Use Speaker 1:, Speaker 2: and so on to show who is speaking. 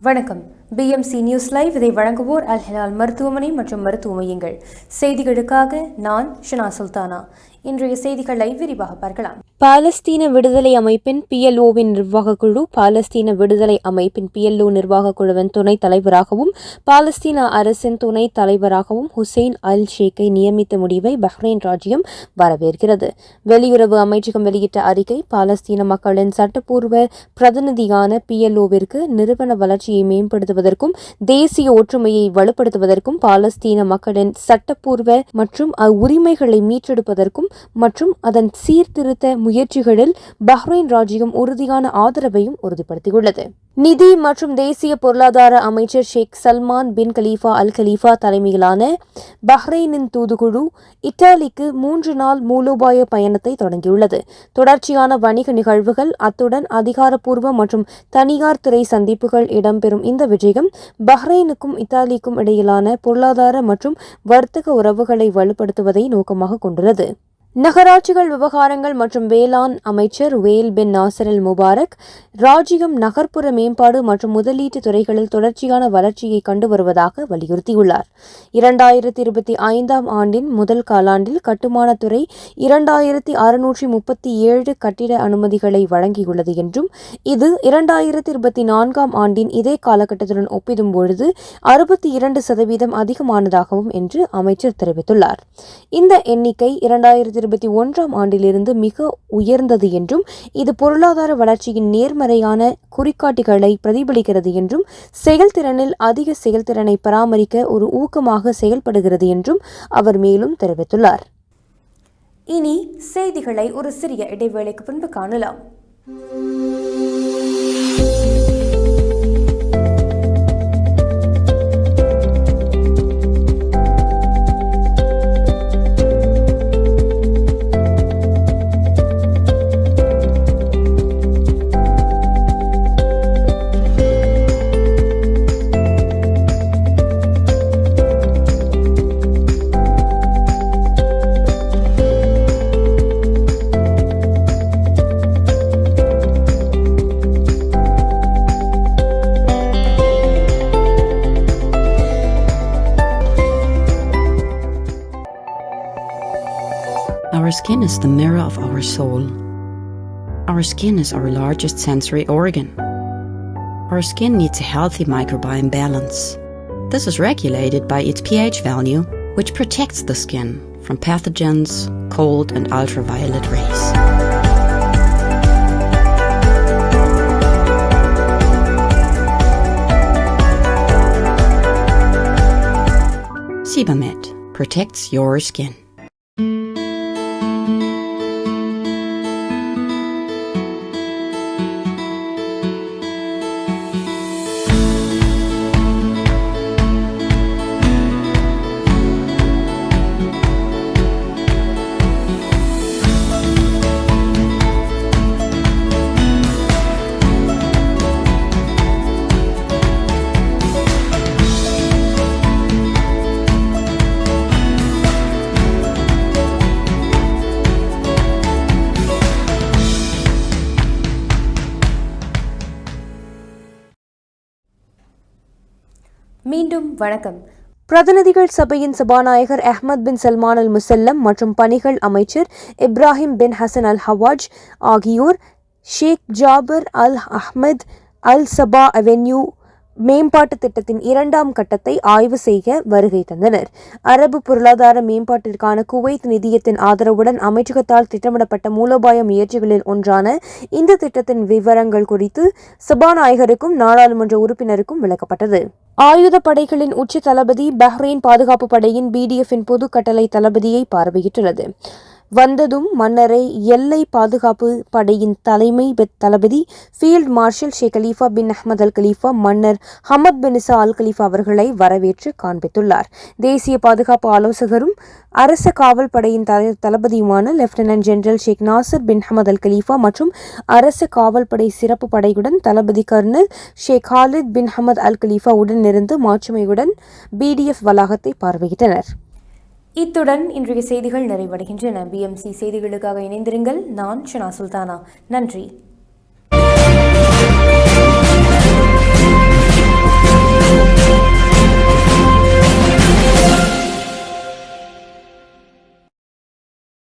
Speaker 1: வணக்கம். BMC news live இதை வழங்குவோர் அல் ஹிலால் மருத்துவமனை மற்றும் மருத்துவ மையங்கள். செய்திகளுக்காக நான் ஷனா சுல்தானா. இன்றைய செய்திகளை விரிவாக பார்க்கலாம். பாலஸ்தீன விடுதலை அமைப்பின் PLOவின் நிர்வாகக் குழு பாலஸ்தீன விடுதலை அமைப்பின் PLO நிர்வாகக் குழுவின் துணைத் தலைவராகவும் பாலஸ்தீன அரசின் துணைத் தலைவராகவும் ஹுசைன் அல் ஷேக்கை நியமித்த முடிவை பஹ்ரைன் ராஜ்யம் வரவேற்கிறது. வெளியுறவு அமைச்சகம் வெளியிட்ட அறிக்கை பாலஸ்தீன மக்களின் சட்டப்பூர்வ பிரதிநிதியான PLOவிற்கு நிறுவன வளர்ச்சியை மேம்படுத்துவதற்கும் தேசிய ஒற்றுமையை வலுப்படுத்துவதற்கும் பாலஸ்தீன மக்களின் சட்டப்பூர்வ மற்றும் உரிமைகளை மீட்டெடுப்பதற்கும் மற்றும் அதன் சீர்திருத்த முயற்சிகளில் பஹ்ரைன் ராஜ்யம் உறுதியான ஆதரவையும் உறுதிப்படுத்தியுள்ளது. நிதி மற்றும் தேசிய பொருளாதார அமைச்சர் ஷேக் சல்மான் பின் கலீஃபா அல் கலீஃபா தலைமையிலான பஹ்ரைனின் தூதுக்குழு இத்தாலிக்கு 3 நாள் மூலோபாய பயணத்தை தொடங்கியுள்ளது. தொடர்ச்சியான வணிக நிகழ்வுகள் அத்துடன் அதிகாரப்பூர்வ மற்றும் தனியார் துறை சந்திப்புகள் இடம்பெறும் இந்த விஜயம் பஹ்ரைனுக்கும் இத்தாலிக்கும் இடையிலான பொருளாதார மற்றும் வர்த்தக உறவுகளை வலுப்படுத்துவதை நோக்கமாக கொண்டுள்ளது. நகராட்சிகள் விவகாரங்கள் மற்றும் வேளாண் அமைச்சர் வேல் பின் நாசர் அல் முபாரக் ராஜ்யம் நகர்ப்புற மேம்பாடு மற்றும் முதலீட்டு துறைகளில் தொடர்ச்சியான வளர்ச்சியை கண்டு வருவதாக வலியுறுத்தியுள்ளார். 2025 ஆண்டின் முதல் காலாண்டில் கட்டுமானத்துறை 2637 கட்டிட அனுமதிகளை வழங்கியுள்ளது என்றும் இது 2024 ஆண்டின் இதே காலகட்டத்துடன் ஒப்பிடும்பொழுது 62% அதிகமானதாகவும் என்று அமைச்சர் தெரிவித்துள்ளார். இந்த எண்ணிக்கை 2021 ஆண்டிலிருந்து மிக உயர்ந்தது என்றும் இது பொருளாதார வளர்ச்சியின் நேர்மறையான குறிகாட்டிகளை பிரதிபலிக்கிறது என்றும் செயல்திறனில் அதிக செயல்திறனை பராமரிக்க ஒரு ஊக்கமாக செயல்படுகிறது என்றும் அவர் மேலும் தெரிவித்துள்ளார். இனி செய்திகளை ஒரு சிறிய இடைவேளைக்கு பின்பு காணலாம்.
Speaker 2: Our skin is the mirror of our soul. Our skin is our largest sensory organ. Our skin needs a healthy microbiome balance. This is regulated by its pH value, which protects the skin from pathogens, cold and ultraviolet rays. Sebamed protects your skin.
Speaker 1: மீண்டும் வணக்கம். பிரதிநிதிகள் சபையின் சபாநாயகர் அஹ்மத் பின் சல்மான் அல் முசல்லம் மற்றும் பணிகள் அமைச்சர் இப்ராஹிம் பின் ஹசன் அல் ஹவாஜ் ஆகியோர் ஷேக் ஜாபர் அல் அஹ்மத் அல் சபா avenue மேம்பாட்டு திட்டத்தின் 2ஆம் கட்டத்தை ஆய்வு செய்ய வருகை தந்தனர். அரபு பொருளாதார மேம்பாட்டிற்கான குவைத் நிதியத்தின் ஆதரவுடன் அமைச்சகத்தால் திட்டமிடப்பட்ட மூலோபாய முயற்சிகளில் ஒன்றான இந்த திட்டத்தின் விவரங்கள் குறித்து சபாநாயகருக்கும் நாடாளுமன்ற உறுப்பினருக்கும் விளக்கப்பட்டது. ஆயுத படைகளின் உச்ச தளபதி பஹ்ரைன் பாதுகாப்பு படையின் BDFின் பொது கட்டளை தளபதியை பார்வையிட்டுள்ளது. வந்ததும் மன்னரை எல்லை பாதுகாப்பு படையின் தலைமை தளபதி ஃபீல்ட் மார்ஷல் ஷேக் கலீஃபா பின் அஹ்மத் அல் கலீஃபா மன்னர் ஹமத் பின் இசா அல் கலீஃபா அவர்களை வரவேற்று காண்பித்துள்ளார். தேசிய பாதுகாப்பு ஆலோசகரும் அரச காவல் படையின் தளபதியுமான லெப்டினன்ட் ஜெனரல் ஷேக் நாசர் பின் ஹமத் அல் கலீஃபா மற்றும் அரச காவல் படை சிறப்பு படையுடன் தளபதி கர்னல் ஷேக் ஹாலித் பின் ஹமத் அல் கலீஃபா உடனிருந்து மாட்சிமையுடன் BDF வளாகத்தை பார்வையிட்டனர். இத்துடன் இன்றைய செய்திகள் நிறைவடைகின்றன. BMC செய்திகளுக்காக இணைந்திருங்கள். நான் ஷனா சுல்தானா. நன்றி.